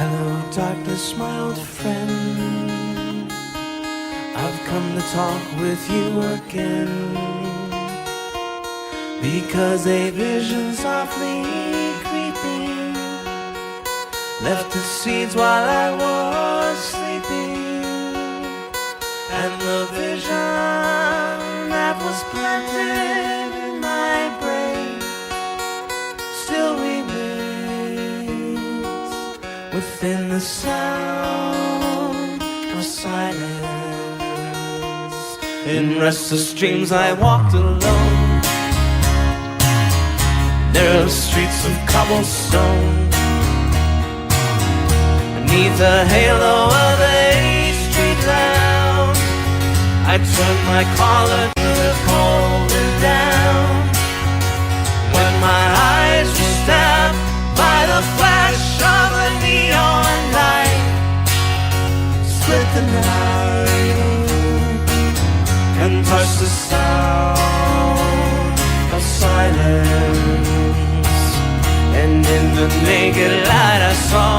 Hello, darkness, my old friend. I've come to talk with you again, because a vision softly creeping left its seeds while I was sleeping, and the vision that was planted in my brain still remains within the sound of silence. In restless dreams I walked alone, narrow streets of cobblestone, beneath the halo of a street lamp. I turned my collar to the cold and down, when my eyes were stabbed by the flash of a neon light. Split the night and touched the sound of silence, and in the naked light I saw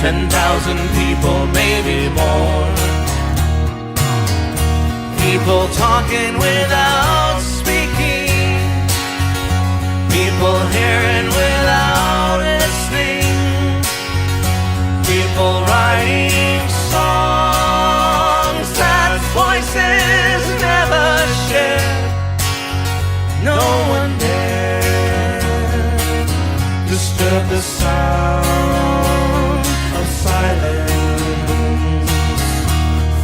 10,000 people, maybe more. People talking without speaking, people hearing without listening, people writing songs that voices never shared. No one dared disturb the sound of silence.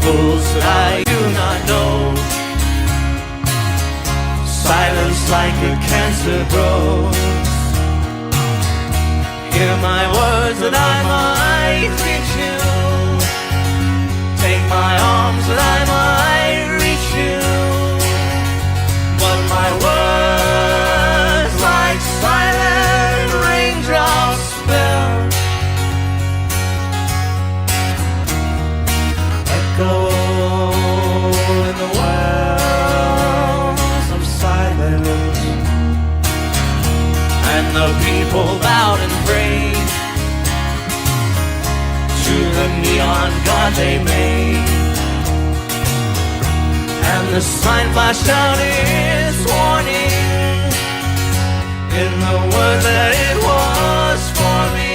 Fools that I do not know, silence like a cancer grows. Hear my words that I might reach you, take my arms that I might reach you, but my words like silent raindrops fell, echo in the wells of silence. And the people bowed and prayed to the neon god they made, and the sign flashed out its warning in the word that it was for me.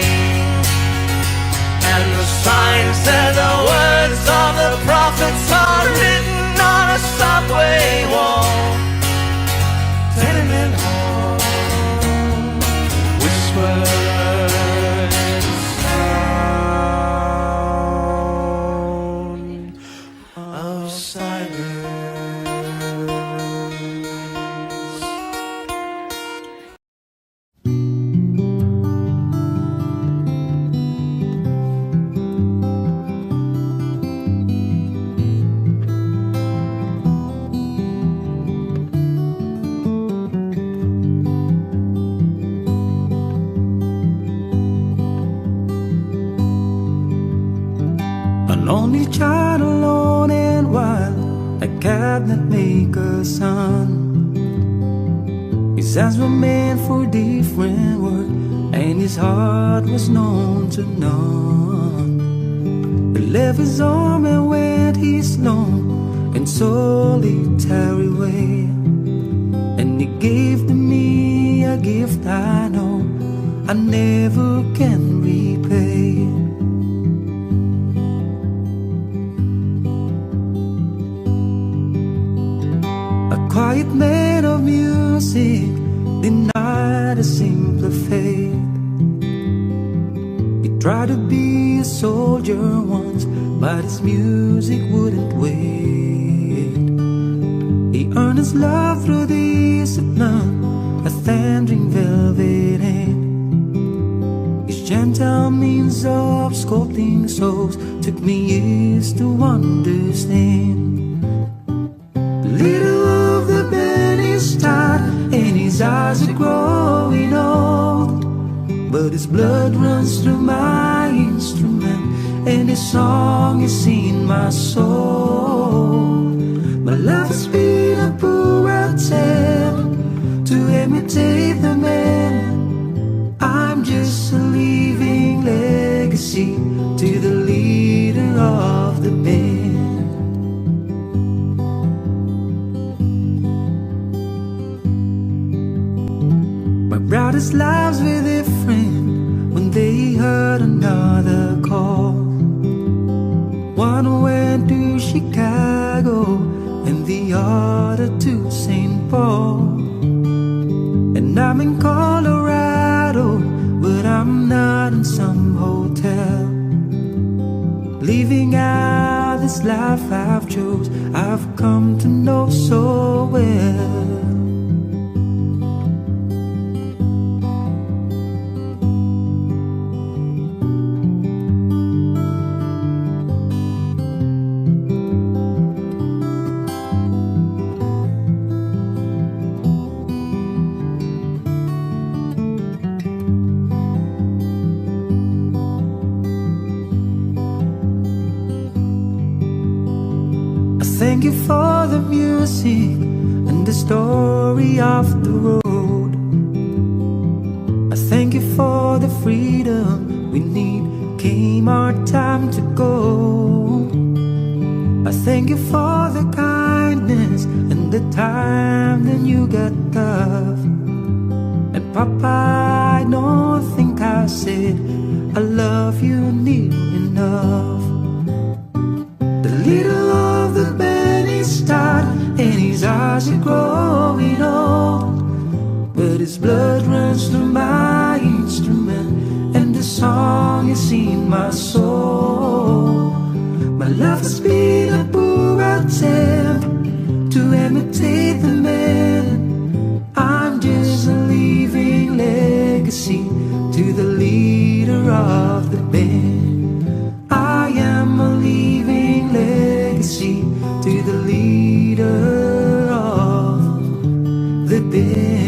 And the sign said the words of the prophets are written on a subway wall, tenement hall, whispered sound of silence. An only child alone and wild, a cabinet maker's son. His hands were meant for different work, and his heart was known to none. He left his home and went his lone and solitary way, and he gave to me a gift I know I never can repay. A quiet man of music, denied a simpler fate. He tried to be a soldier once, but his music wouldn't wait. He earned his love through discipline, a thundering velvet hand. His gentle means of sculpting souls took me years to understand. Little of the band is tired, and his eyes are growing old, but his blood runs through my instrument, and his song is in my soul. My life has been a poor attempt to imitate the man. I'm just a living brightest lives were different when they heard another call. One went to Chicago and the other to St. Paul. And I'm in Colorado, but I'm not in some hotel, living out this life I've chose, I've come to know so well. Thank you for the music and the story of the road. I thank you for the freedom we need, came our time to go. I thank you for the kindness and the time that you got tough. And Papa, I don't think I said I love you near enough. The little of the belly start and his eyes are growing old, but his blood runs through my instrument and the song is in my soul. My love has been a poor attempt to imitate the man. I'm just a living legacy to the leader of the band. I am a living legacy to the leader of the band.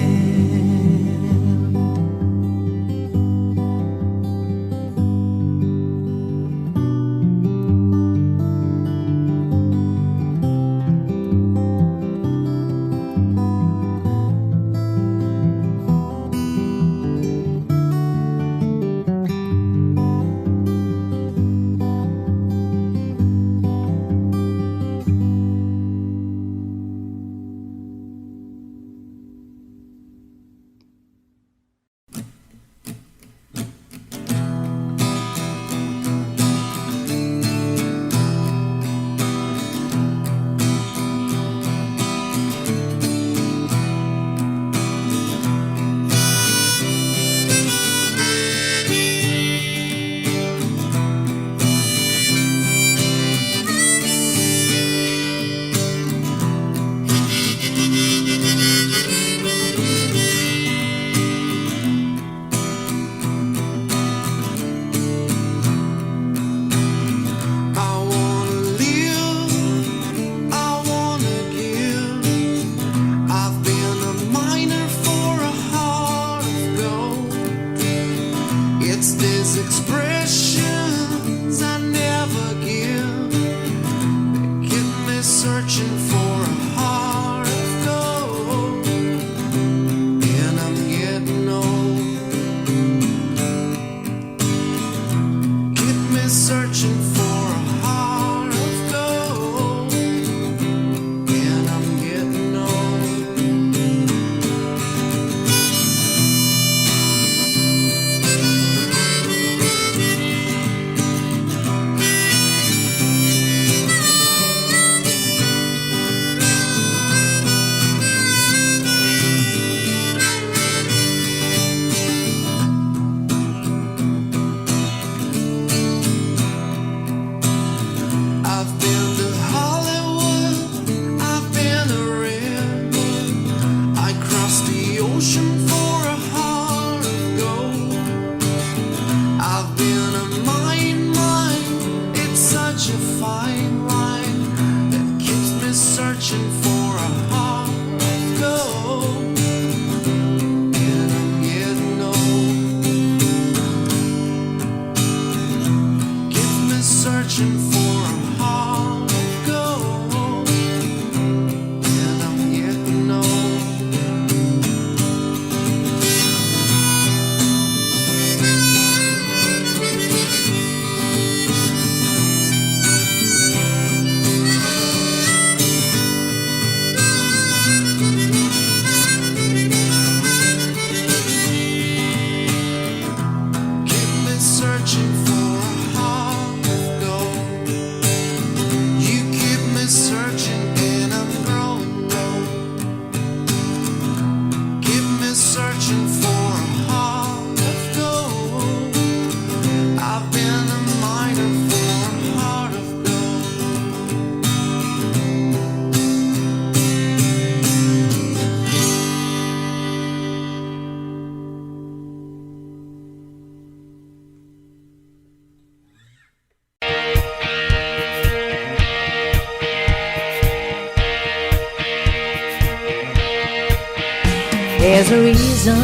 There's a reason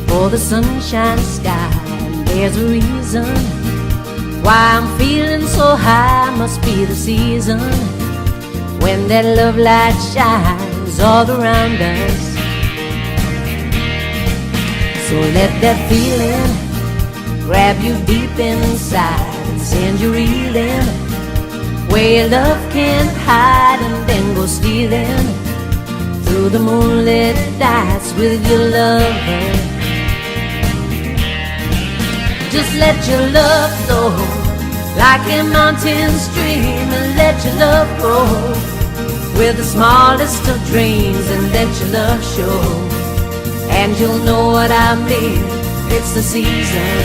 for the sunshine sky, and there's a reason why I'm feeling so high. Must be the season when that love light shines all around us. So let that feeling grab you deep inside and send you reeling where love can't hide, and then go stealing through the moonlit nights with your lover. Just let your love flow like a mountain stream, and let your love grow with the smallest of dreams, and let your love show, and you'll know what I mean. It's the season.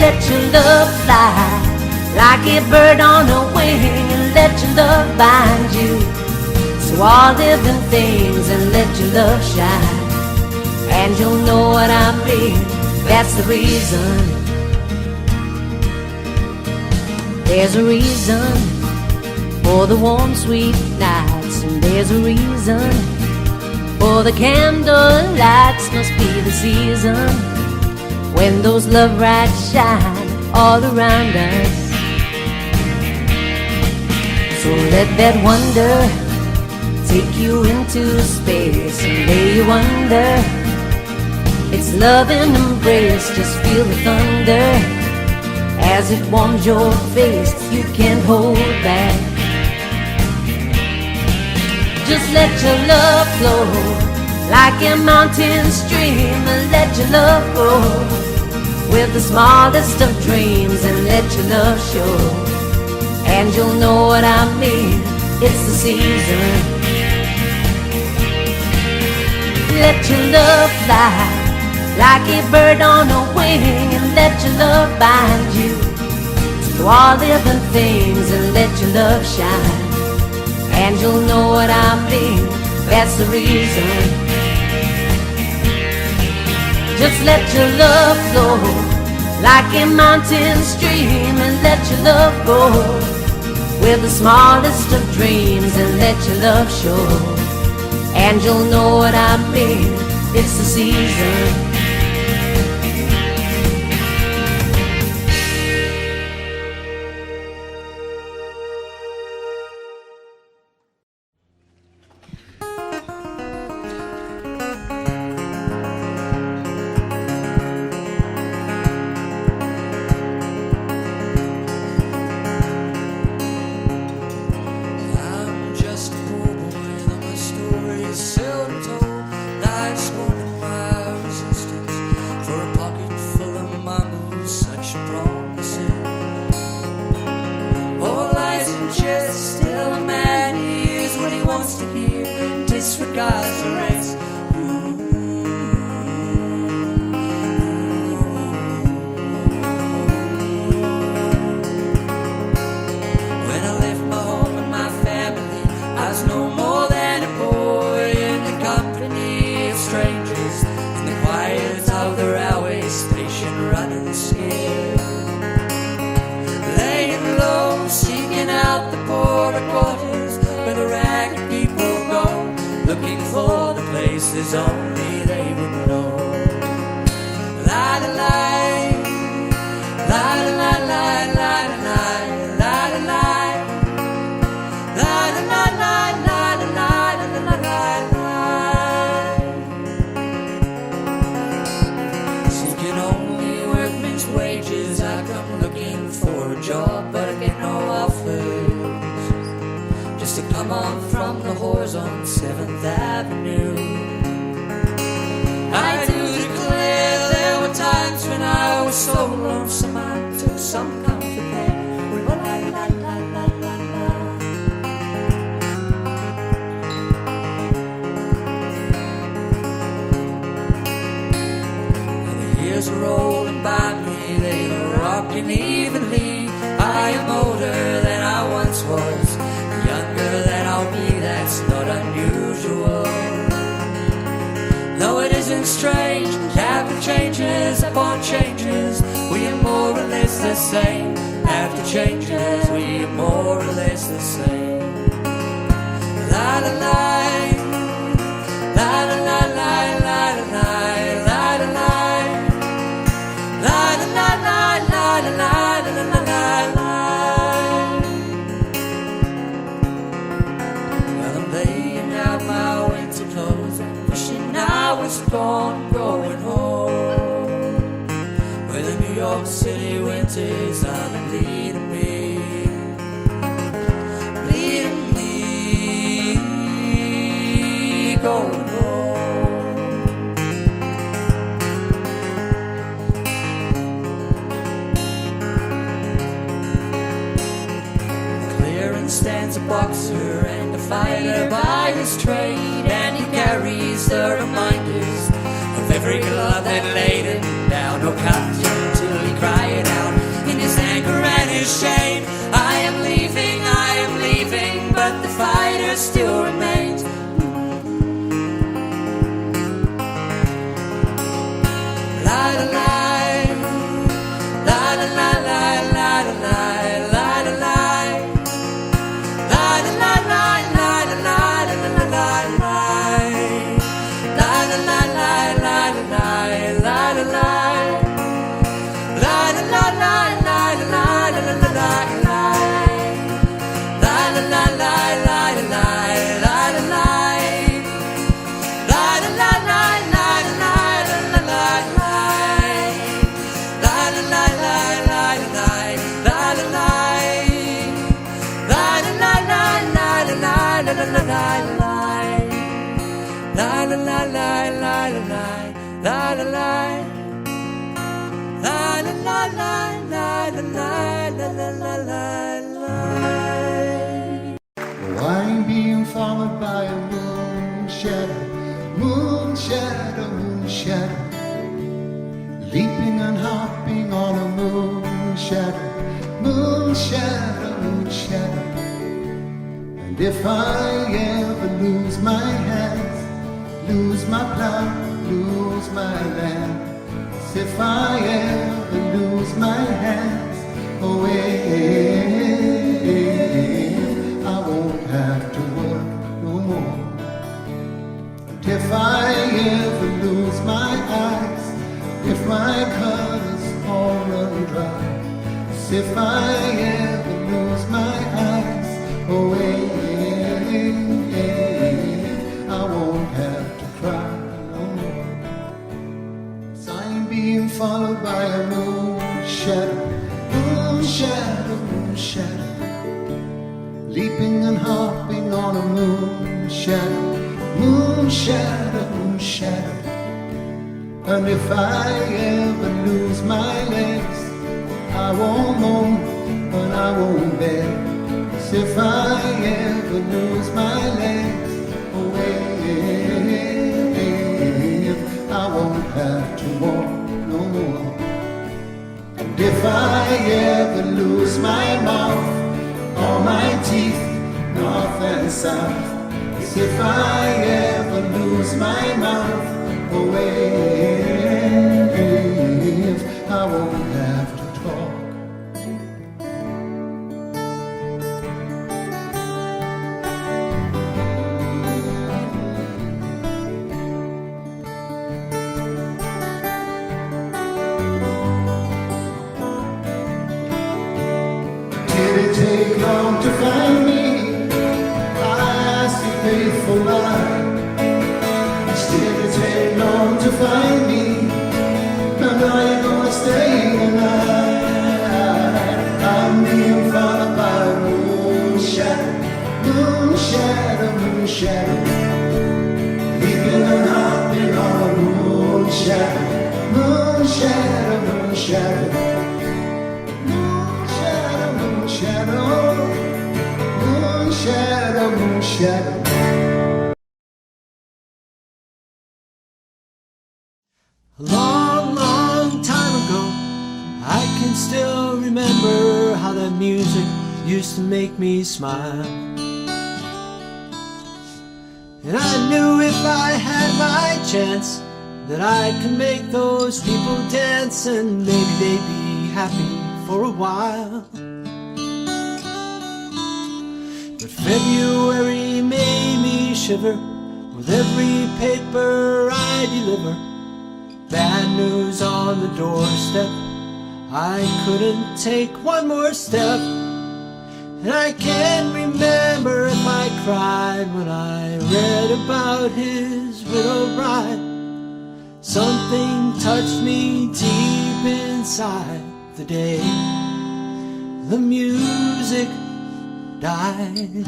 Let your love fly like a bird on a wing, and let your love bind you to all living things, and let your love shine, and you'll know what I mean. That's the reason. There's a reason for the warm sweet nights, and there's a reason for the candle lights. Must be the season when those love lights shine all around us. So let that wonder take you into space, and lay you wonder. It's love and embrace. Just feel the thunder as it warms your face. You can't hold back. Just let your love flow like a mountain stream, and let your love grow with the smallest of dreams, and let your love show, and you'll know what I mean. It's the season. Let your love fly like a bird on a wing, and let your love bind you to all living things, and let your love shine, and you'll know what I mean. That's the reason. Just let your love flow like a mountain stream, and let your love grow with the smallest of dreams, and let your love show, and you'll know what I mean. It's the season. Changes, we are more or less the same. La la la. keep on going home. Where the New York City winters are bleeding me, going home. Stands a boxer and a fighter by his trade, and he carries the reminders of every glove that laid him down or cut him till he cried out in his anger and his shame, I am leaving, but the fighter still remains. La la la, la la la la la la la. I'm being followed by a moonshadow, moonshadow, moonshadow, leaping and hopping on a moonshadow, moonshadow, moonshadow. And if I ever lose my hands, lose my plow, lose my land, if I ever lose my hands away, I won't have to work no more. And if I ever lose my eyes, if my colors all run dry, if I ever lose my eyes away, I won't have to cry no more. 'Cause I'm being followed by a moonshadow, moonshadow, moonshadow, leaping and hopping on a moonshadow, moonshadow, moonshadow. And if I ever lose my legs, I won't moan and I won't beg. 'Cause if I ever lose my legs away, I won't have to walk no more. And if I ever lose my mouth, all my teeth, north and south, as if I ever lose my mouth away, I won't have to talk. Did it take long to find me? I asked you faithful lie. Did it take long to find me? And are you gonna stay alive? I'm being followed by a moonshadow, moonshadow, moonshadow, leaping and hopping on a moonshadow, moonshadow, moonshadow. Moonshadow, moonshadow, moonshadow. A long, long time ago, I can still remember how that music used to make me smile. And I knew if I had my chance that I could make those people dance, and maybe they'd be happy for a while. But February made me shiver with every paper I deliver. Bad news on the doorstep, I couldn't take one more step. And I can't remember if I cried when I read about his widow bride. Something touched me deep inside the day the music died.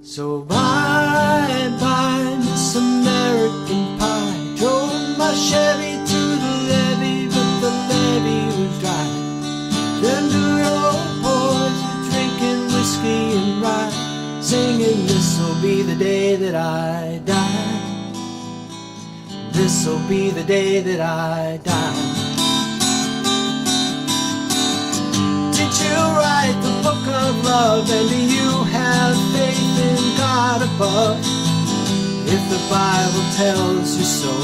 So bye-bye, Miss American Pie. Drove my Chevy to the levee, but the levee was dry. Them good old boys were drinking whiskey and rye, singing, this'll be the day that I die. This'll be the day that I die. Did you write the book of love, and do you have faith in God above? If the Bible tells you so.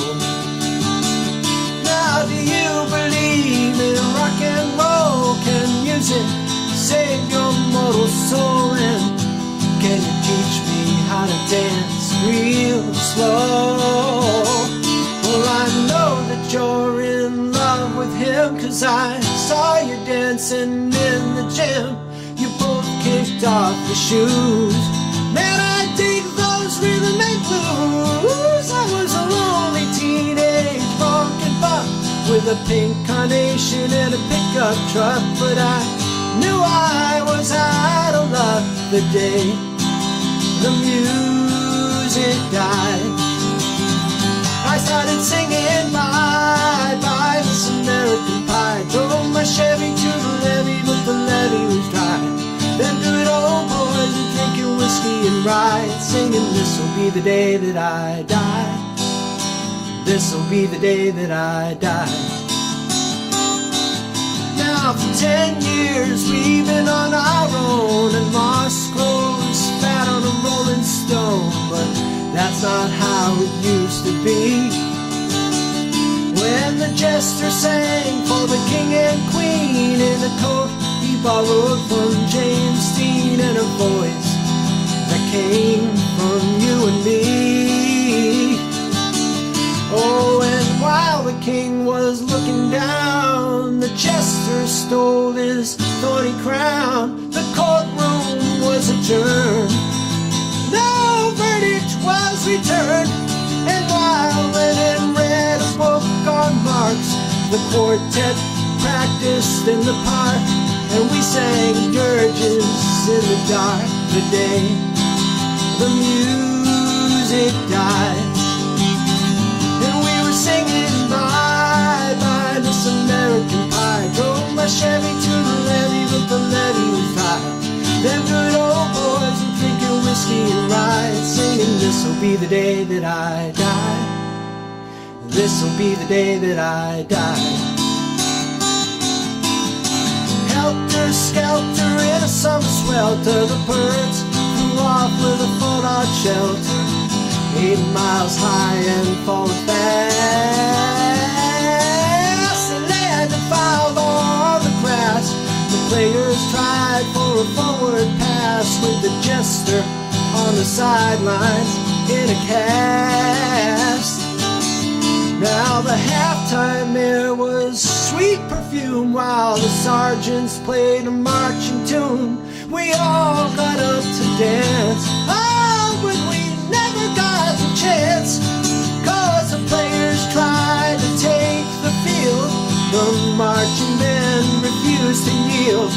Now do you believe in rock and roll? Can music save your mortal soul? And can you teach me how to dance real slow? Well, I know that you're in love with him, 'cause I saw you dancing in the gym. You both kicked off your shoes. Man, I dig those rhythm and blues. I was a lonely teenage funkin' buck with a pink carnation and a pickup truck, but I knew I was out of luck the day the music died. I started singing bye-bye, Miss American Pie. Drove my Chevy to the levee, but the levee was dry. Them good old boys were drinking whiskey and rye, singing, this'll be the day that I die. This'll be the day that I die. Now for 10 years we've been on our own, and moss grows fat on a rolling stone, but that's not how it used to be. When the jester sang for the king and queen in a coat he borrowed from James Dean, and a voice that came from you and me. Oh, and while the king was looking down, the jester stole his thorny crown. The courtroom was adjourned, no verdict was returned, and while Lennon read a book on Marx, the quartet practiced in the park, and we sang dirges in the dark the day the music died. And we were singing bye-bye, Miss American Pie. Drove my Chevy to the levee, but the levee was dry. Them good old boys were drinking whiskey and rye, singing, this'll be the day that I die. This'll be the day that I die. Helter-skelter in a summer swelter, the birds flew off with a fallout shelter, 8 miles high and falling fast. The land defiled all the grass. The players tried for a forward pass, with the jester on the sidelines in a cast. Now the halftime air was sweet perfume, while the sergeants played a marching tune. We all got up to dance, oh, but we never got the chance, 'cause the players tried to take the field. The marching men refused to yield.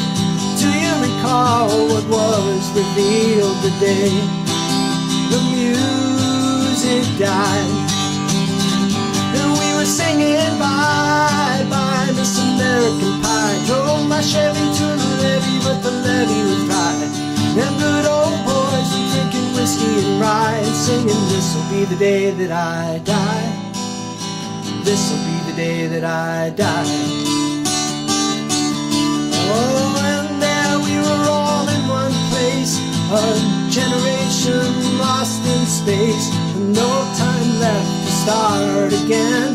Do you recall what was revealed the day the music died? And we were singing bye-bye, Miss American Pie. Drove my Chevy to the levee, but the levee was dry. Them good old boys were drinking whiskey and rye, singing, this'll be the day that I die. This'll be the day that I die. Oh, and there we were all in one place, a generation lost in space, and no time left to start again.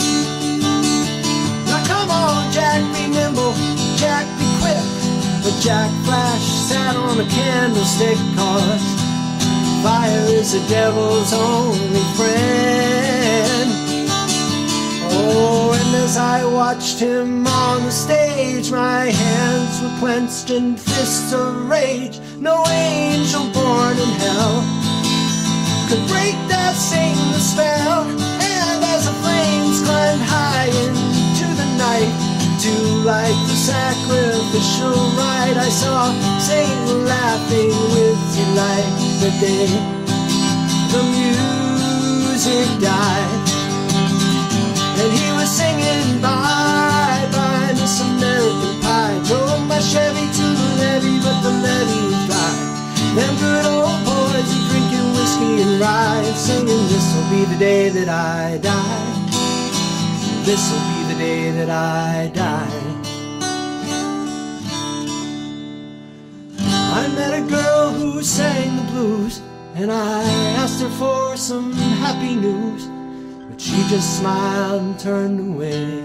Now come on, Jack, be nimble, Jack, be quick. But Jack Flash sat on a candlestick, 'cause fire is the devil's only friend. Oh, and as I watched him on the stage, my hands were clenched in fists of rage. No angel born in hell could break that same spell. And as the flames climbed high into the night to light the sacrificial rite, I saw Satan laughing with delight the day the music died. And he was singing bye bye Miss American Pie. Drove my Chevy to the levee, but the levee was dry. Them good old boys are drinking whiskey and rye, singing this'll be the day that I die. This'll be the day that I die. I met a girl who sang the blues, and I asked her for some happy news, but she just smiled and turned away.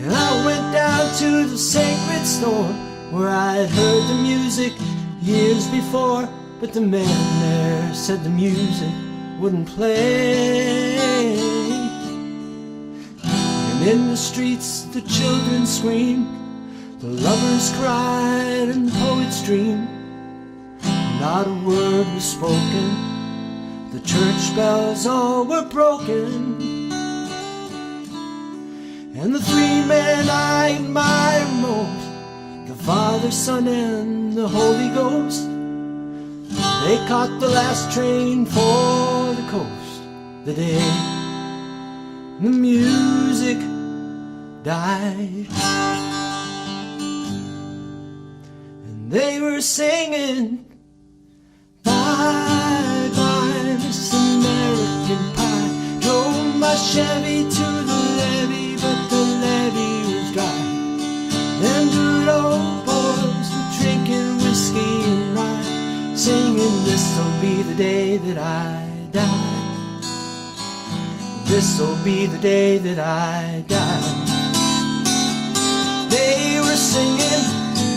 And I went down to the sacred store where I'd heard the music years before, but the man there said the music wouldn't play. And in the streets the children screamed, the lovers cried and the poets dreamed. Not a word was spoken, the church bells all were broken. And the three men I admire most, the Father, Son, and the Holy Ghost, they caught the last train for the coast the day the music died. And they were singing bye bye Miss American Pie. Drove my Chevy to the levee, but the levee was dry. Them good old boys were drinking whiskey and rye, singing this'll be the day that I die. This'll be the day that I die. They were singing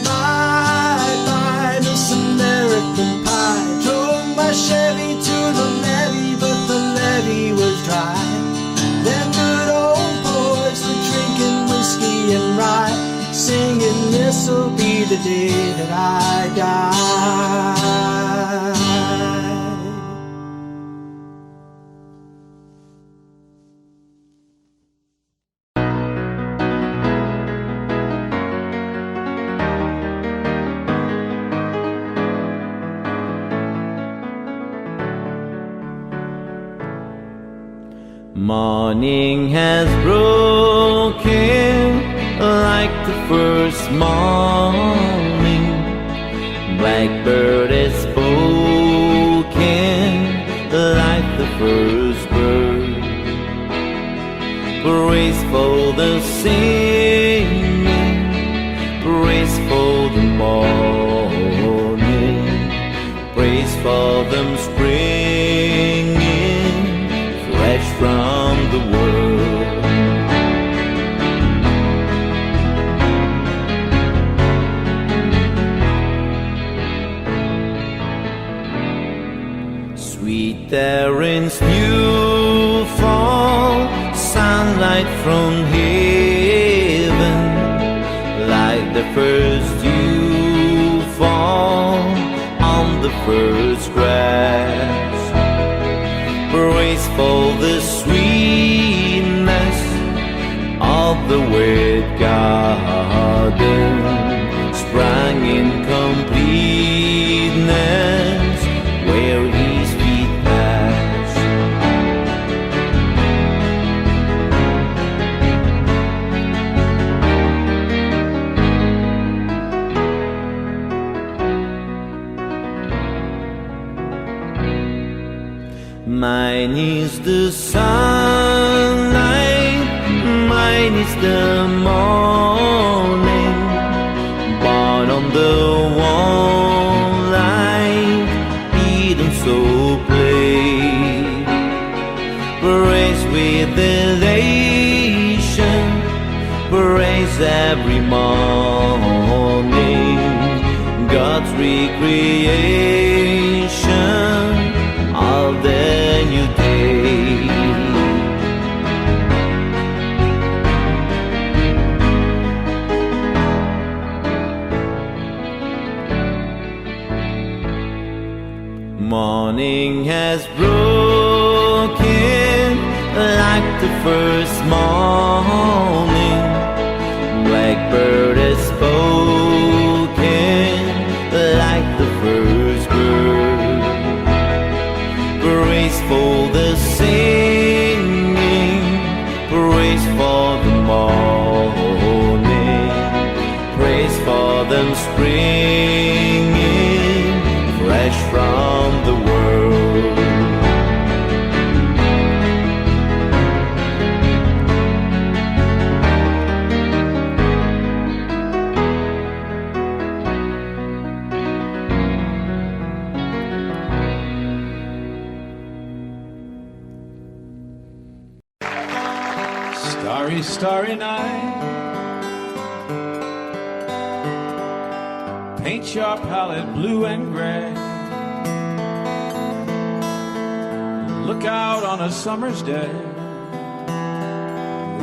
bye bye Miss American Pie. Drove my Chevy to the levee, but the levee was dry. Them good old boys were drinking whiskey and rye, singing this'll be the day that I die. Morning has broken like the first morning. Blackbird has spoken like the first bird. Praise for the singing, praise for the morning, praise for them springing fresh from the world. Sweet Erin's new fall, sunlight from heaven, like the first dew fall on the first grass. Praise for the sweetness of the wet garden, sprang in completeness where his feet pass. Mine is the sunlight, mine is the morning, born on the warm light, Eden so plain. Praise with elation, praise every morning, God's recreation of the new day. morning has broken like the first morning. Blackbird has spoken like the first bird. Praise for the singing, praise for the morning, praise for them springing fresh from the world. Starry, starry night, paint your palette blue and gray. Look out on a summer's day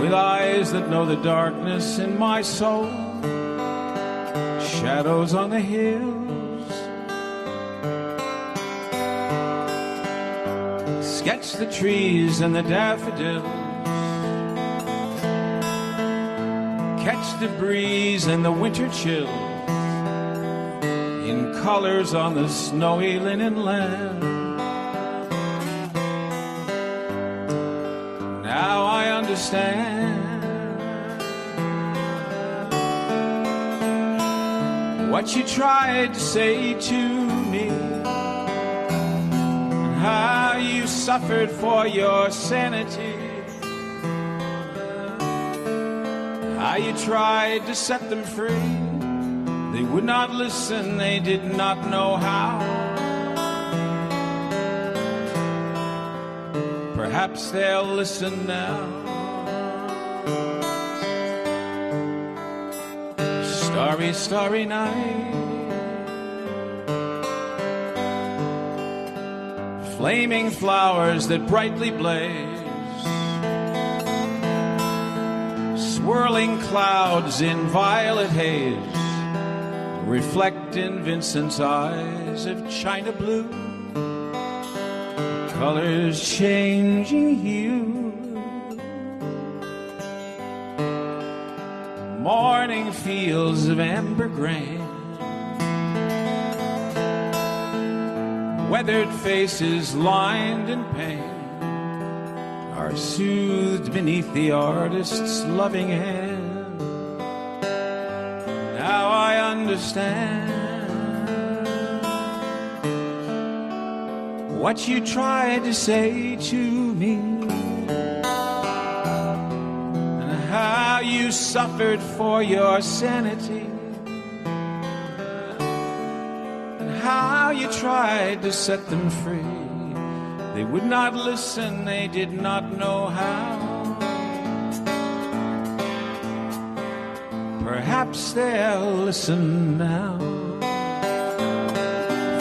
with eyes that know the darkness in my soul. Shadows on the hills, sketch the trees and the daffodils. Catch the breeze and the winter chill in colors on the snowy linen land. Now I understand what you tried to say to me, and how you suffered for your sanity. How you tried to set them free. They would not listen, they did not know how. Perhaps they'll listen now. Starry, starry night, flaming flowers that brightly blaze, swirling clouds in violet haze, reflect in Vincent's eyes of china blue, colors changing hue. Morning fields of amber grain, weathered faces lined in pain, are soothed beneath the artist's loving hand. Now I understand what you tried to say to me, and how you suffered for your sanity, and how you tried to set them free. They would not listen, they did not know how. Perhaps they'll listen now,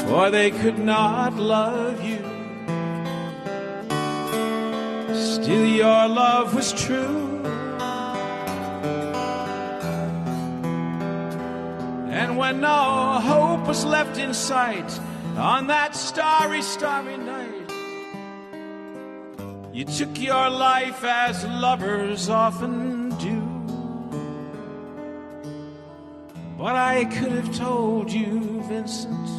for they could not love you. Still your love was true, and when no hope was left in sight on that starry, starry night, you took your life as lovers often do. But I could have told you, Vincent,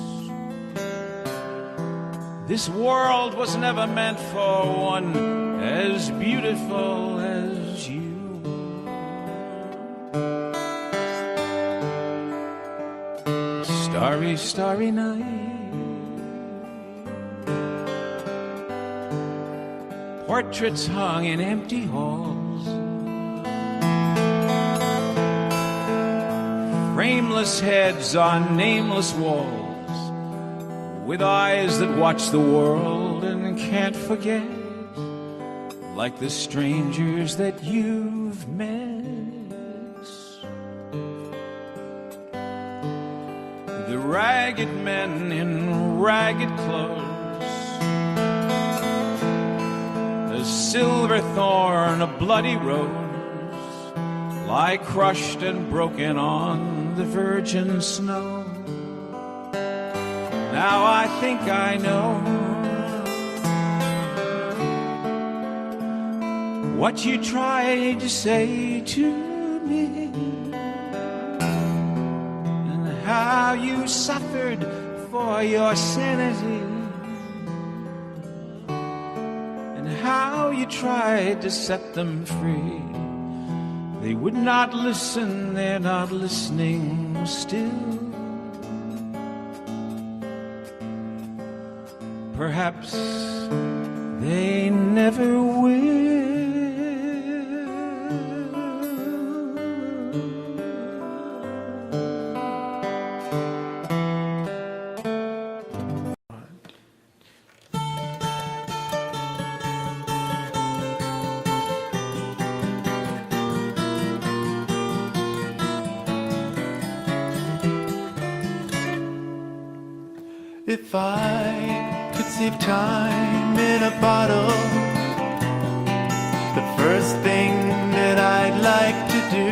this world was never meant for one as beautiful as you. Starry, starry night, portraits hung in empty halls, frameless heads on nameless walls, with eyes that watch the world and can't forget, like the strangers that you've met. The ragged men in ragged clothes, a silver thorn, a bloody rose, lie crushed and broken on the virgin snow. Now I think I know what you tried to say to me, and how you suffered for your sanity, and how you tried to set them free. They would not listen, they're not listening still. Perhaps they never will. If I could save time in a bottle, the first thing that I'd like to do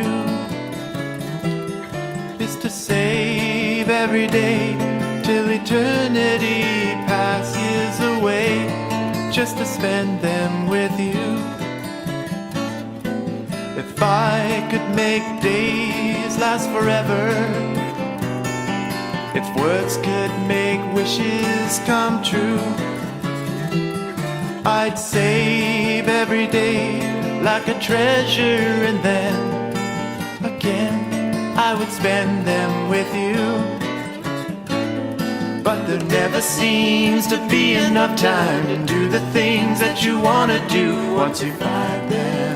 is to save every day till eternity passes away, just to spend them with you. If I could make days last forever, if words could make wishes come true, I'd save every day like a treasure, and then again I would spend them with you. But there never seems to be enough time to do the things that you want to do once you find them.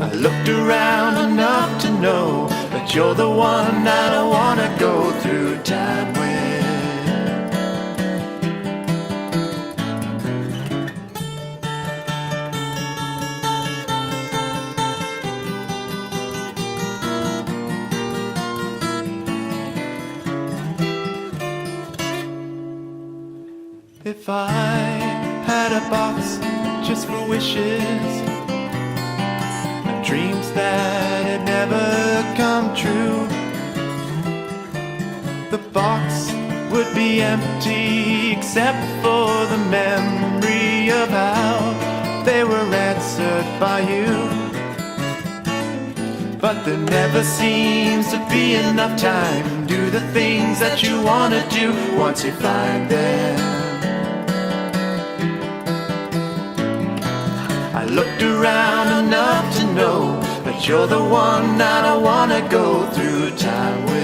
I looked around enough to know that you're the one I don't want to go through time with. If I had a box just for wishes, dreams that had never come true, the box would be empty except for the memory of how they were answered by you. But there never seems to be enough time to do the things that you want to do once you find them. I looked around enough to know that you're the one I don't want to go through time with.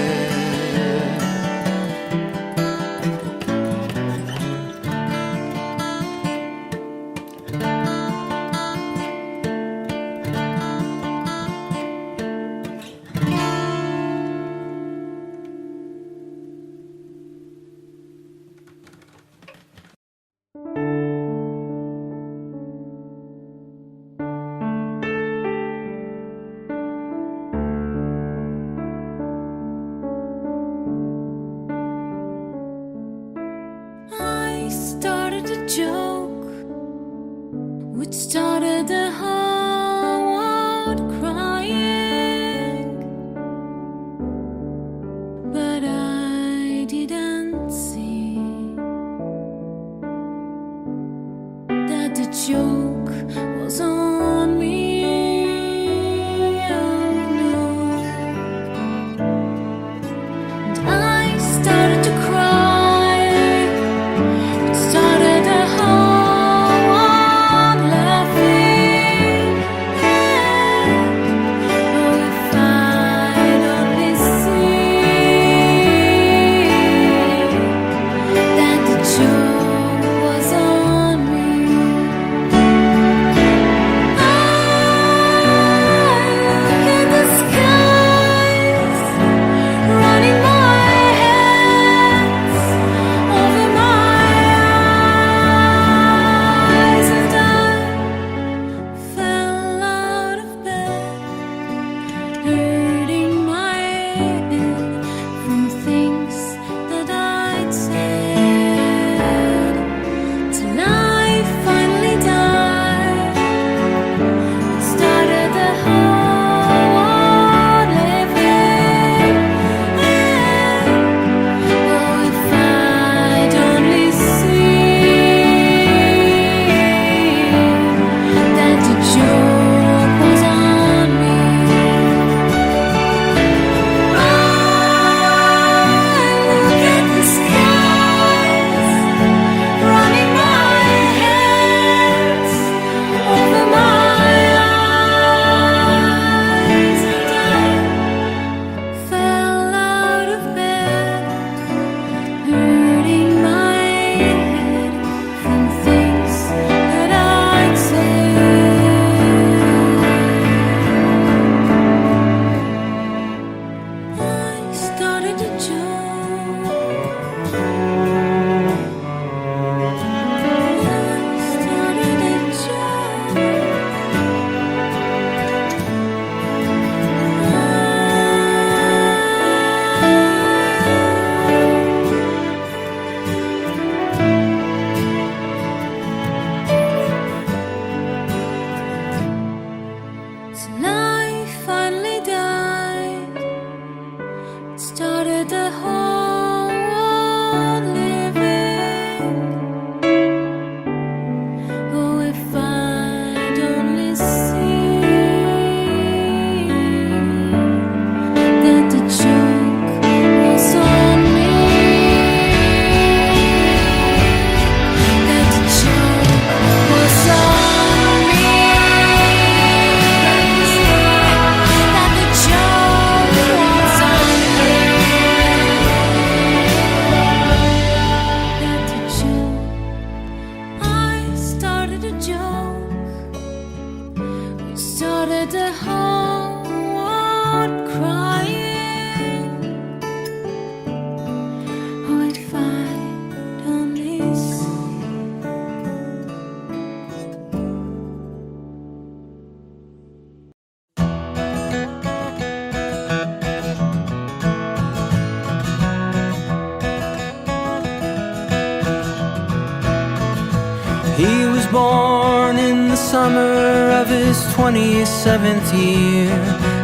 He was born in the summer of his 27th year,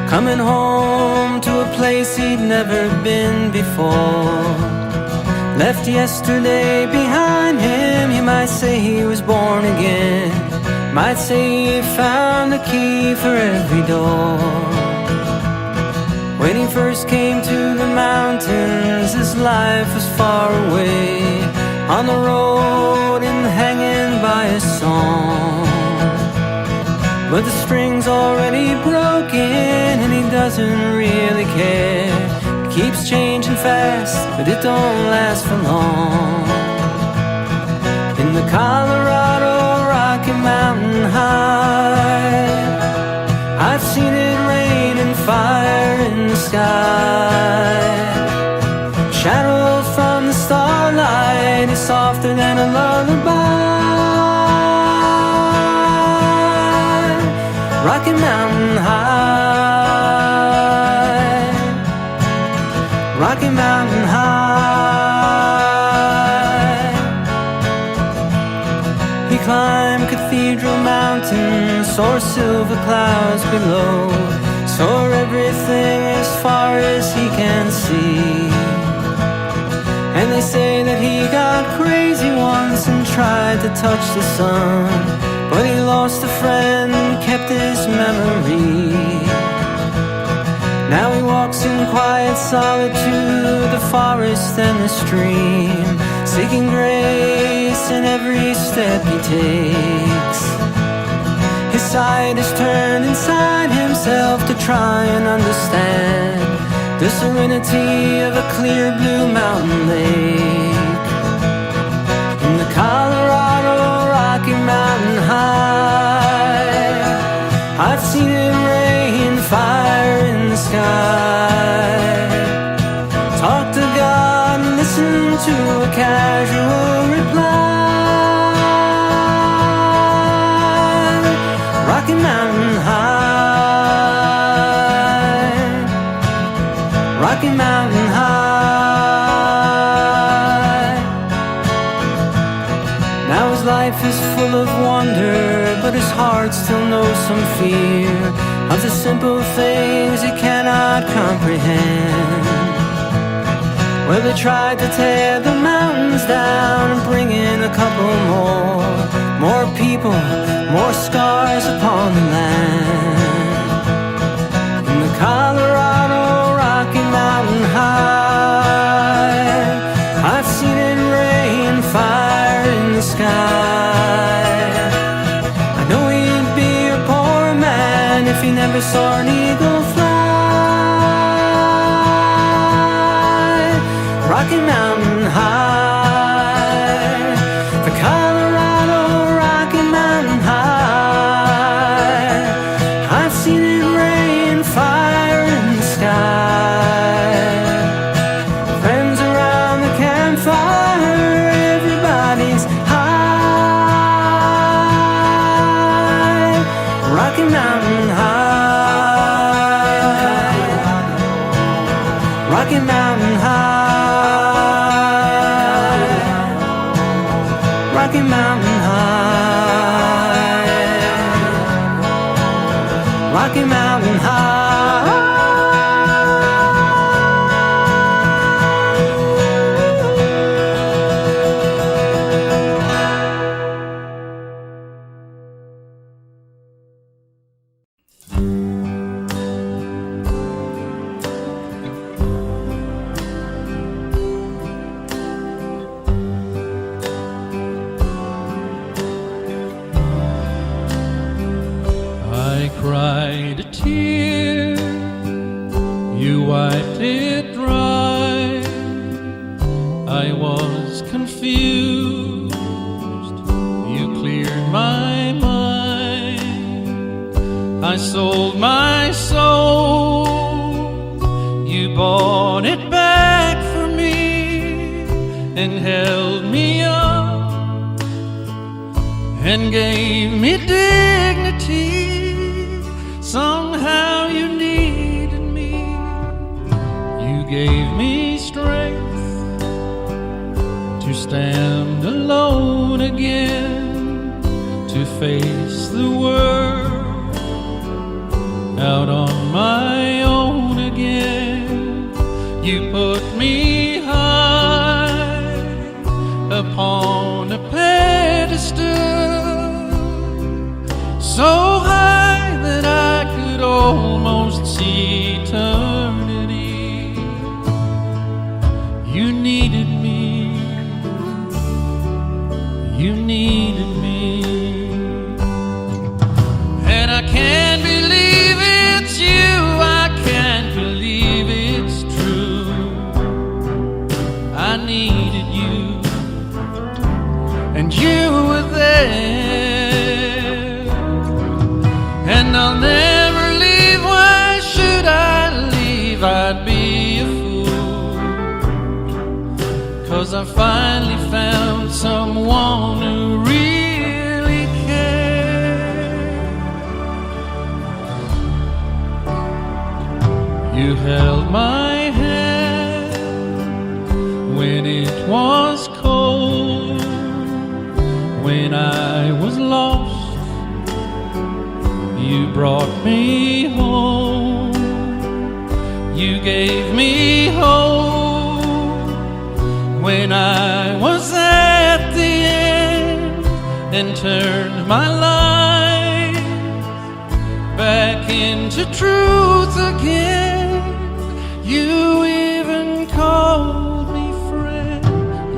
coming home to a place he'd never been before. Left yesterday behind him, you might say he was born again. Might say he found the key for every door. When he first came to the mountains, his life was far away, on the road and hanging by a song. But the string's already broken and he doesn't really care. It keeps changing fast, but it don't last for long. In the Colorado Rocky Mountain High, I've seen it rain and fire in the sky. Shadow from the starlight is softer than a lullaby. Rocky Mountain High, Rocky Mountain High. He climbed Cathedral Mountain, saw silver clouds below, saw everything as far as he can see. And they say that he got crazy once and tried to touch the sun, but he lost a friend, kept his memory. Now he walks in quiet solitude, the forest and the stream, seeking grace in every step he takes. His sight is turned inside himself to try and understand the serenity of a clear blue mountain lake. In the Colorado Rocky Mountain High, I've seen it rain fire in the sky. Talk to God and listen to a casual reply. Rocky Mountain High, Rocky Mountain High. Now his life is full of wonder, but his heart still knows some fear of the simple things he cannot comprehend. Well, they tried to tear the mountains down and bring in a couple more people, more scars upon the land. In the Colorado Rocky Mountain High, I've seen it rain fire in the sky. I know he'd be a poor man if he never saw an eagle fly. Rocky Mountain High, the Colorado Rocky Mountain High, I've seen it rain fire in the sky. Friends around the campfire, everybody's high. Rocky Mountain High, Rocky Mountain High, Rocky Mountain High, Rocky Mountain High. I cried a tear, you wiped it dry. I was confused, you cleared my mind. I sold my soul, you bought it back for me and held me up and gave me dignity. Somehow you needed me. You gave me strength to stand alone again. face the world out on my own again. You put me high upon a pedestal, so high that I could almost see eternity. You needed me, you needed me, and I can't believe it's you, I can't believe it's true. I needed you, and you were there, and I'll never leave. Why should I leave? I'd be a fool, 'cause I finally found someone who really cared. You held my hand when it was cold, when I was lost. You brought me home, you gave me hope when I was at the end, and turned my life back into truth again. You even called me friend,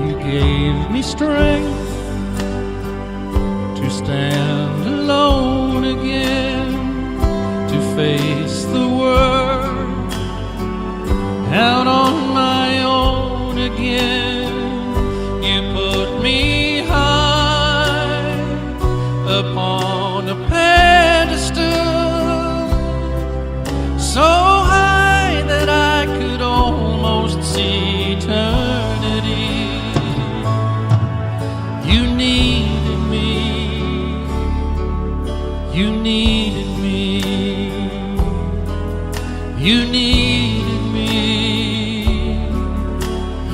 you gave me strength to stand alone again, to face the world out on my own again. You put me high upon a pedestal, so high that I could almost see eternity. You needed me, you needed me, you needed me,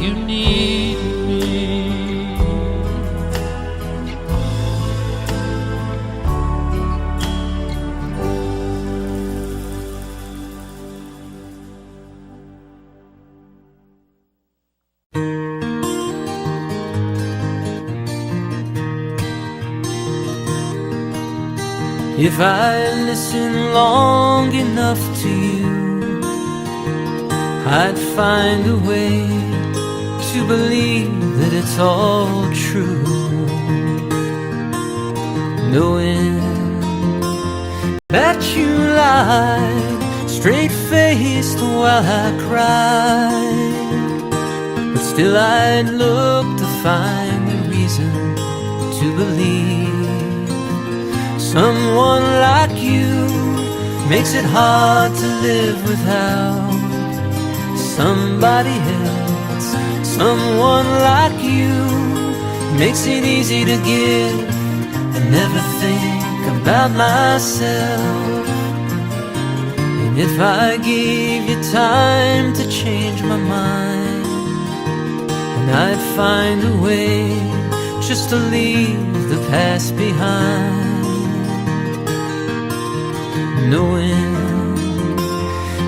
you needed me. If I listen long enough to you, I'd find a way to believe that it's all true. Knowing that you lied straight-faced while I cried, but still I'd look to find a reason to believe. Someone like you makes it hard to live without somebody else. Someone like you makes it easy to give and never think about myself. And if I gave you time to change my mind, and I'd find a way just to leave the past behind. Knowing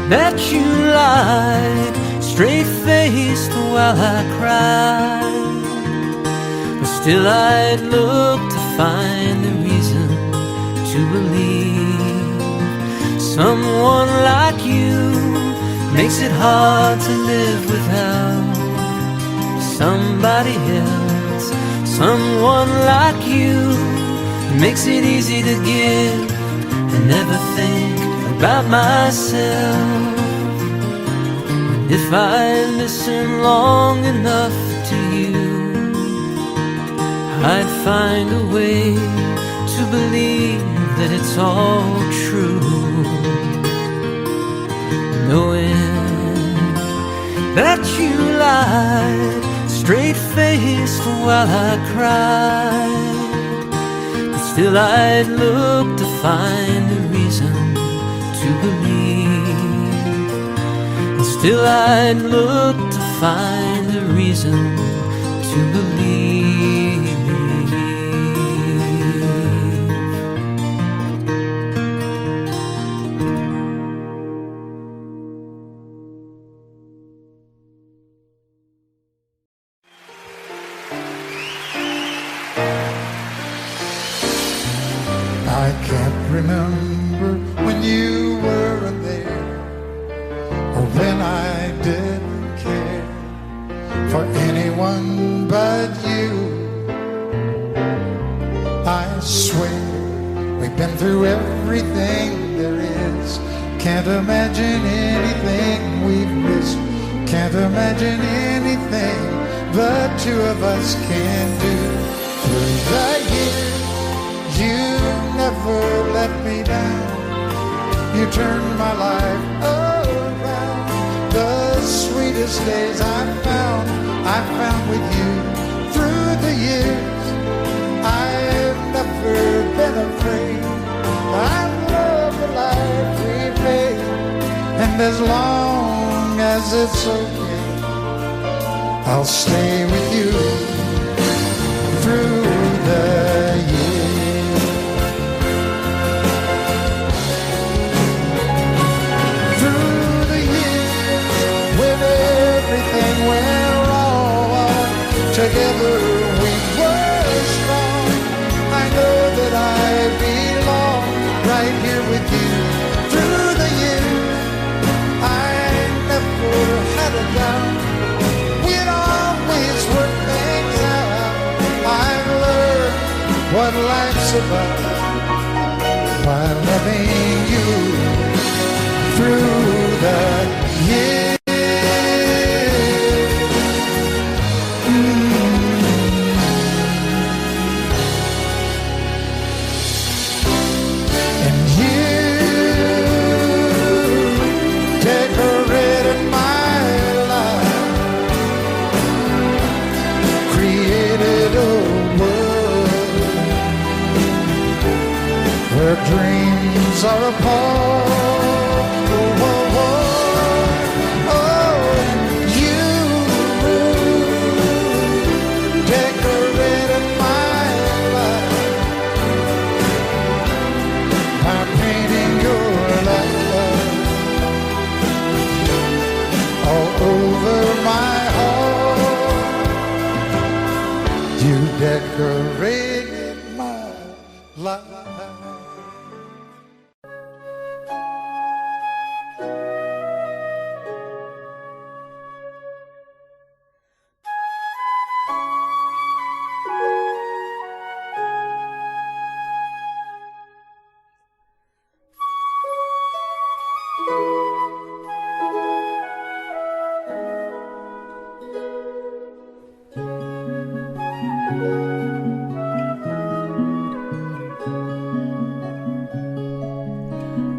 that you lied straight-faced while I cried, but still I'd look to find a reason to believe. Someone like you makes it hard to live without somebody else. Someone like you makes it easy to give and never think about myself. If I listen long enough to you, I'd find a way to believe that it's all true. Knowing that you lied straight-faced while I cried, but still I'd look to find a reason to believe. And still I'd look to find a reason to believe. remember when you weren't there, or when I didn't care for anyone but you. I swear we've been through everything there is. Can't imagine anything we've missed. Can't imagine anything the two of us can do. Through the years, you never let me down. You turned my life around. The sweetest days I found with you. Through the years, I've never been afraid. I love the life we made, and as long as it's okay, I'll stay with you through the years. Through the years, when everything went wrong, together we were strong. I know that I belong right here with you. Through the years, I never had a doubt. We'd always work things out. I've learned what life's about by loving you through the years. Dreams are apart. Oh, oh, oh, oh. You decorated my life by painting your life all over my heart. You decorated my life.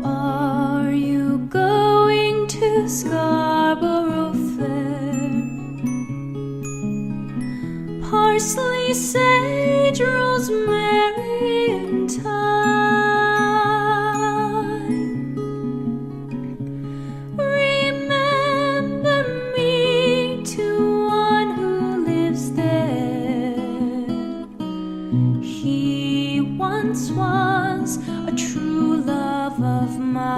Are you going to Scarborough Fair? Parsley, sage, rosemary, and thyme. Remember me to one who lives there. He once was a true love of mine.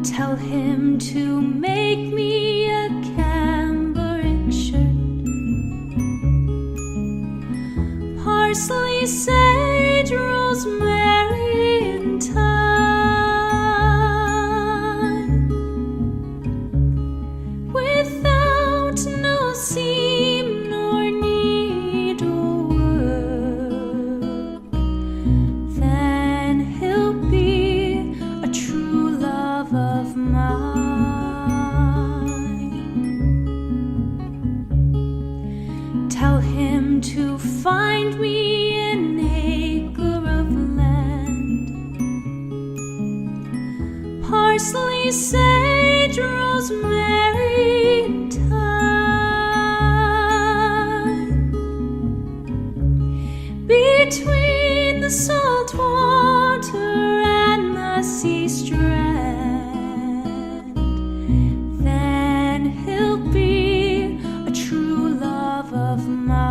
Tell him to make me a cambric shirt. Parsley, sage, rosemary, and thyme. Without no seam nor needlework, then he'll be a true love of mine. Tell him to find me an acre of land. Parsley, sage, rosemary, and thyme. Between the salt water and the sea strand, then he'll be a true love of mine.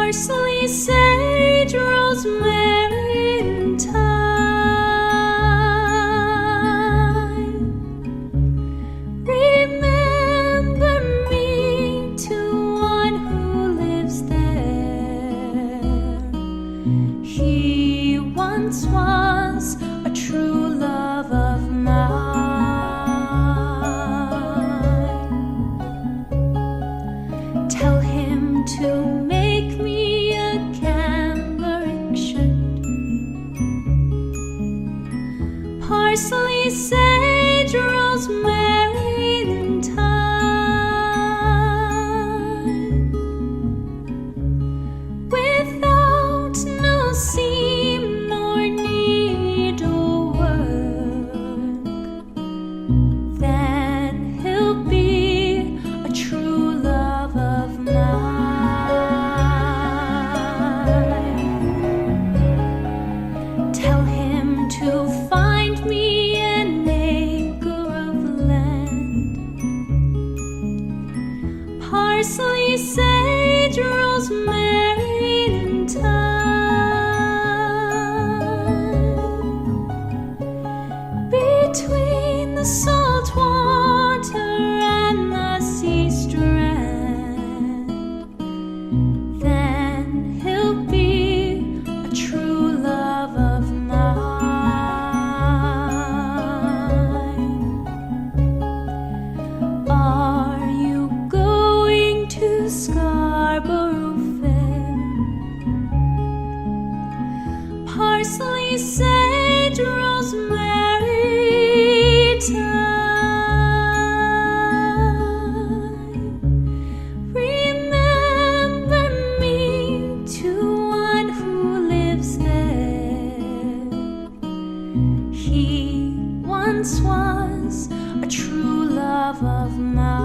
parsley, sage, rosemary, and thyme. Remember me to one who lives there. He once was a true love of mine. Tell him to make me a cambric shirt, parsley, sage, rosemary, and thyme, without no seam nor needlework. Then he'll be a true love of mine. Tell him to find me an acre of land, parsley, sage, rosemary, and thyme, between the salt water and the sea strand. Then he'll be a true love of mine. Are you going to Scarborough Fair? Parsley, sage, rosemary, thyme. Remember me to one who lives there. He once was a true love of mine.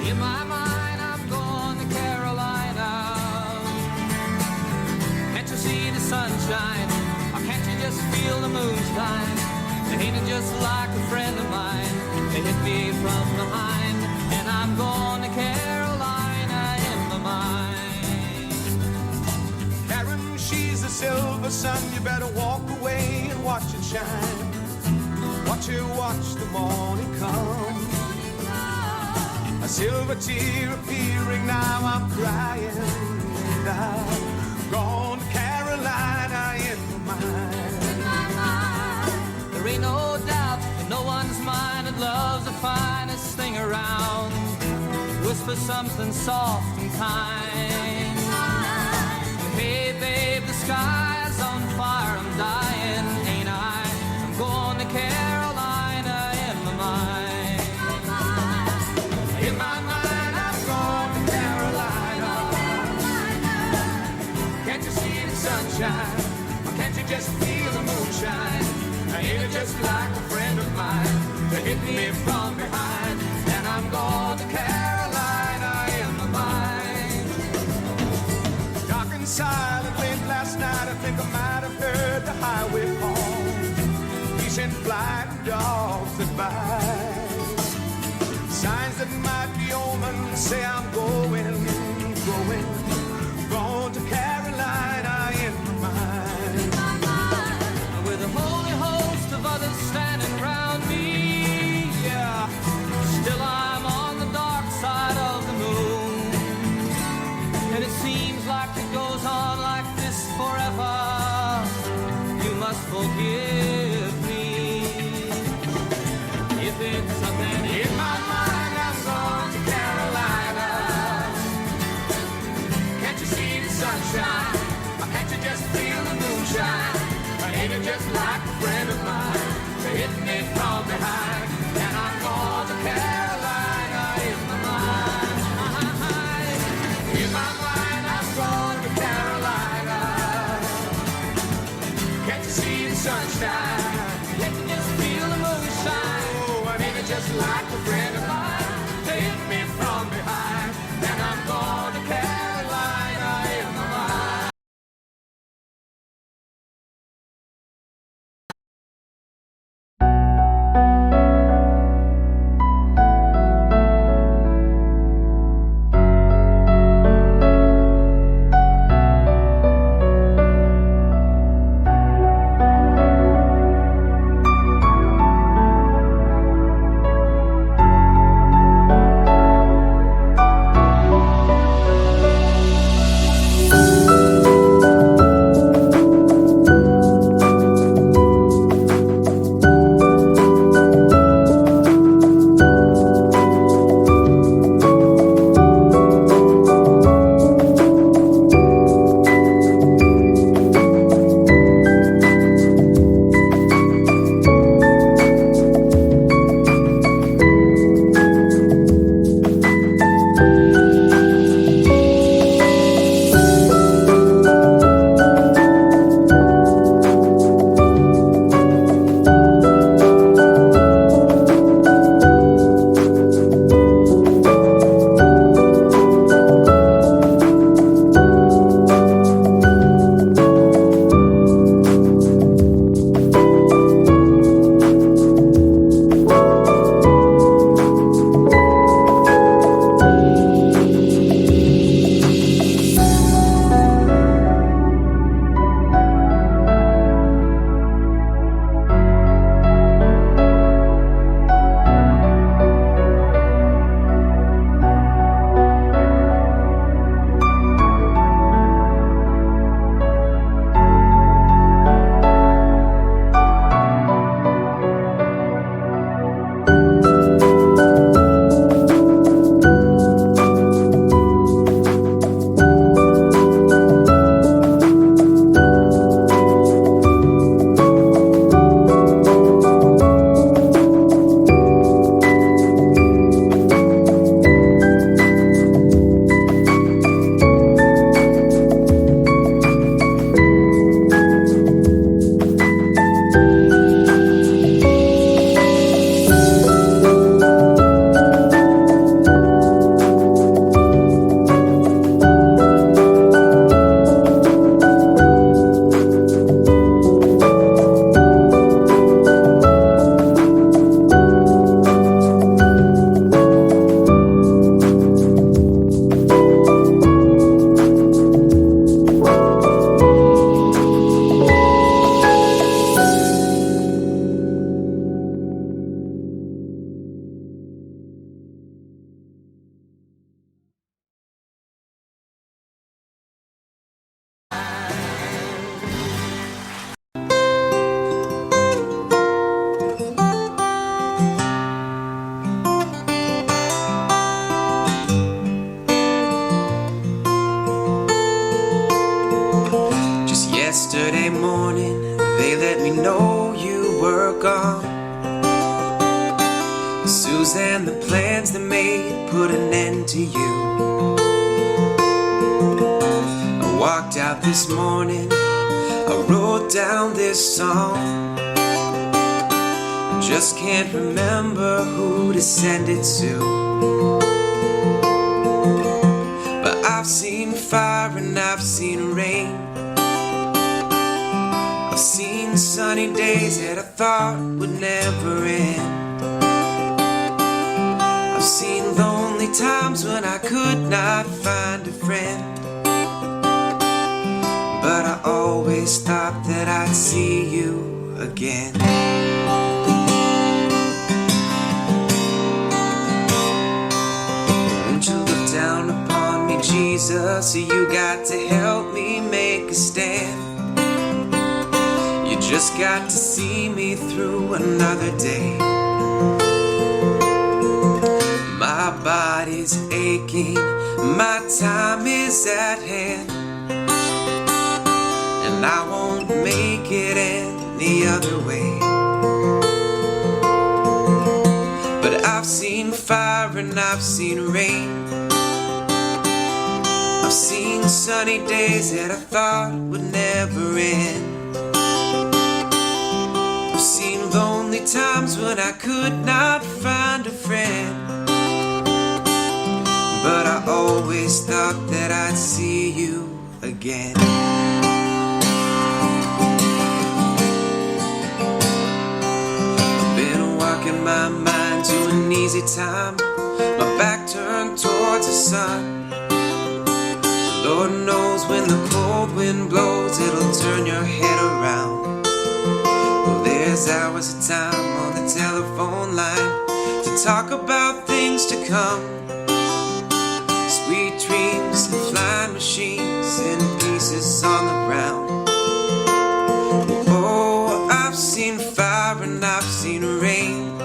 In my mind, I'm going to Carolina. Can't you see the sunshine? Or can't you just feel the moonshine? Ain't it just like a friend of mine? They hit me from behind, and I'm going to Carolina in my mind. Karen, she's the silver sun. You better walk away and watch it shine. Watch her watch the morning come. A silver tear appearing, now I'm crying. And I've gone to Carolina in my mind. There ain't no doubt in no one's mind that love's the finest thing around. Whisper something soft and kind. Hey babe, the sky's on fire, I'm dying, ain't I? I'm going to Carolina in my mind. In my mind, I'm going to Carolina. Can't you see the sunshine? Or can't you just feel the moonshine? Ain't it just like a friend of mine that hit me from behind? And I'm going to Carolina in my mind. Dark and silent late last night, I think I might have heard the highway call. Patient flying dogs advice. Signs that might be omens say I'm going to Carolina in my mind. With a holy host of others standing round me, yeah. Still I'm on the dark side of the moon, and it seems like it goes on like this forever. You must forgive me if it's something In my mind, I'm going to Carolina. Can't you see the sunshine? Or can't you just feel the moonshine? Or ain't it just like a friend of mine that hit me from behind? And I'm going to Carolina in my mind. In my mind, I'm going to Carolina. Can't you see the sunshine? Can't you just feel the moonshine? Oh, and ain't it just like a friend of mine? They and the plans that made put an end to you. I walked out this morning, I wrote down this song. Just can't remember who to send it to. But I've seen fire and I've seen rain. I've seen sunny days that I thought would never end. I've seen lonely times when I could not find a friend. But I always thought that I'd see you again. Won't you look down upon me, Jesus? You got to help me make a stand. You just got to see me through another day. My body's aching, my time is at hand, and I won't make it any other way. But I've seen fire and I've seen rain. I've seen sunny days that I thought would never end. I've seen lonely times when I could not find a friend. But I always thought that I'd see you again. I've been walking my mind to an easy time, my back turned towards the sun. Lord knows when the cold wind blows, it'll turn your head around. Well, there's hours of time on the telephone line to talk about things to come. Sweet dreams and flying machines and pieces on the ground. Oh, I've seen fire and I've seen rain.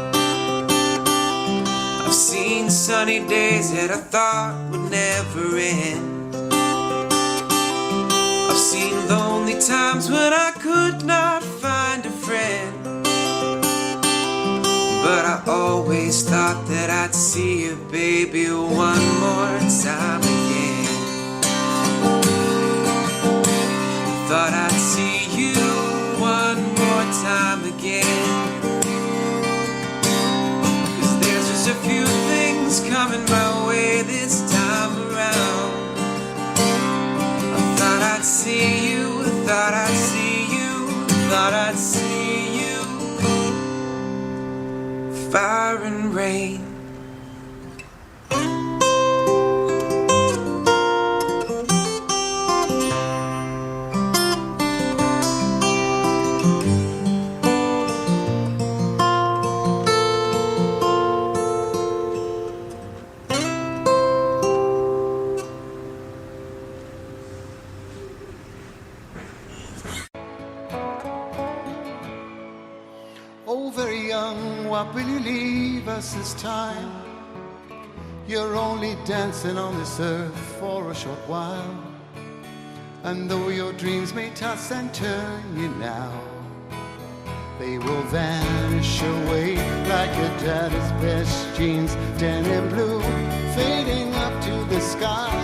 I've seen sunny days that I thought would never end. I've seen lonely times when I could not find a friend. But I always thought that I'd see you, baby, one more time again. Thought I'd see you one more time again. 'Cause there's just a few things coming my way this time around. I thought I'd see you, thought I'd see you, thought I'd see you. Fire and rain. Oh, very young, what will you leave us this time? You're only dancing on this earth for a short while. And though your dreams may toss and turn you now, they will vanish away like your daddy's best jeans, denim blue, fading up to the sky.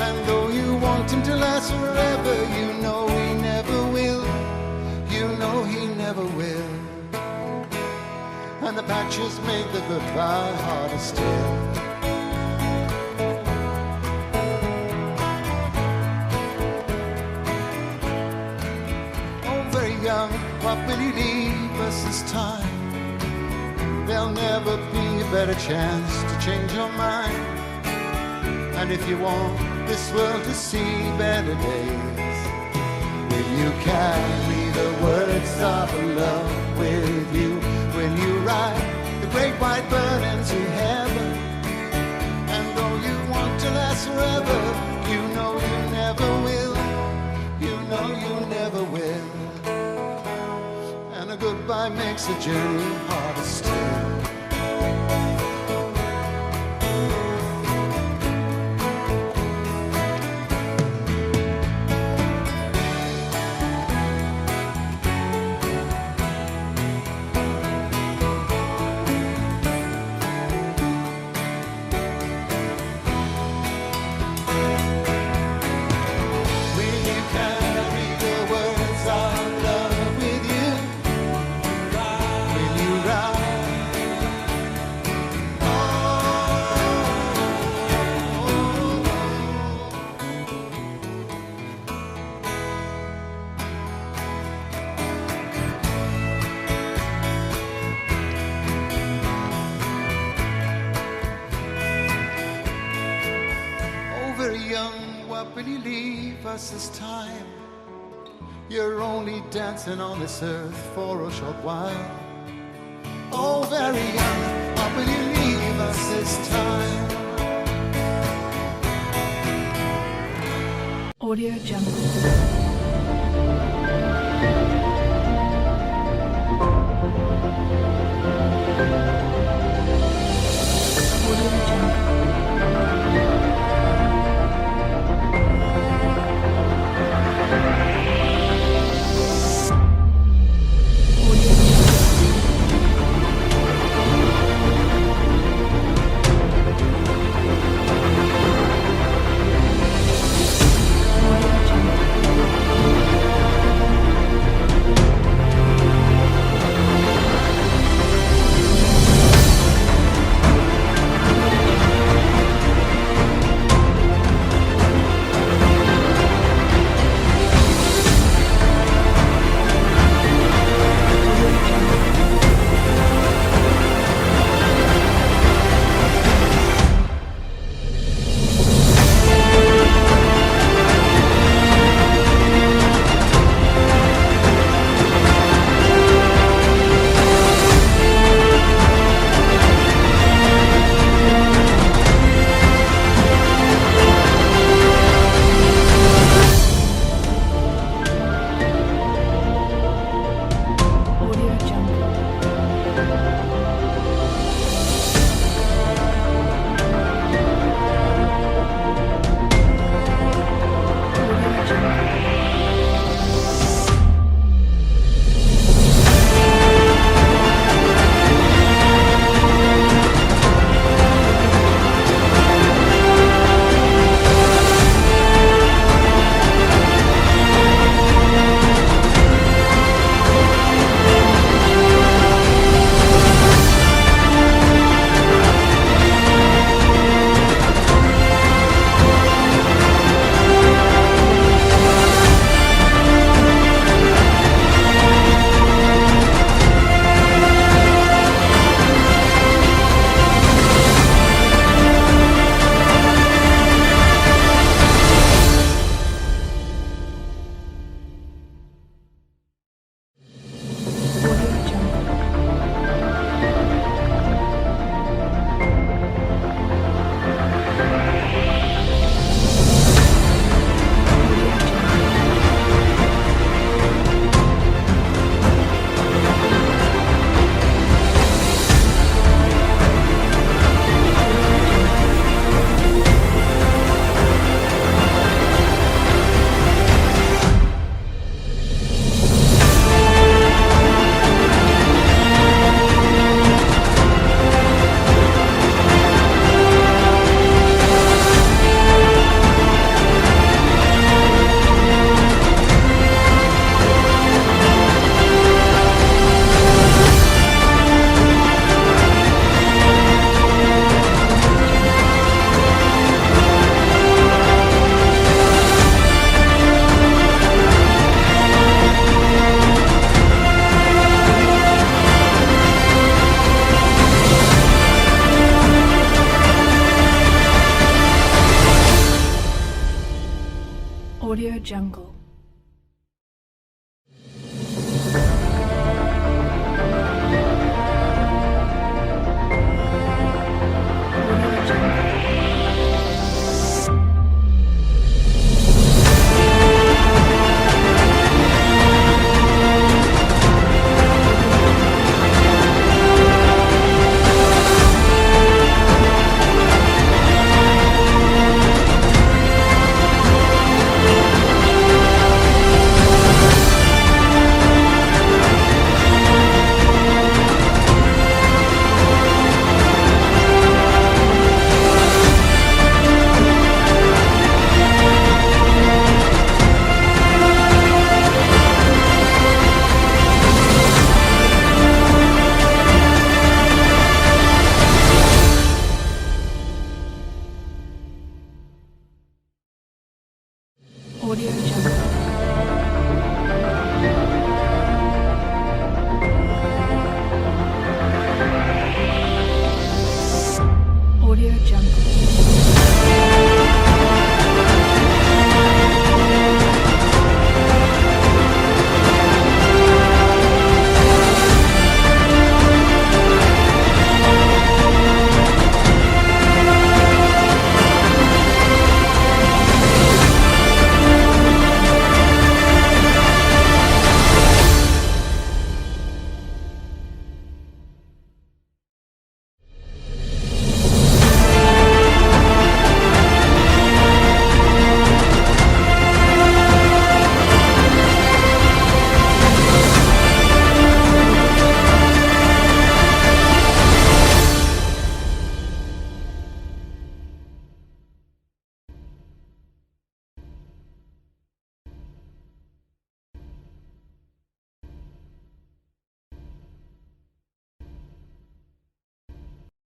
And though you want him to last forever, you know he never will. You know he never will. And the patches make the goodbye harder still. Oh, very young, what will you leave us this time? There'll never be a better chance to change your mind. And if you want this world to see better days, will you carry the words of love with you? Will you ride the great white bird into heaven? And though you want to last forever, you know you never will. You know you never will. And a goodbye makes the journey harder still. young, what will you leave us this time? You're only dancing on this earth for a short while. Oh, very young, what will you leave us this time? Audio Jungle. Audio Jungle.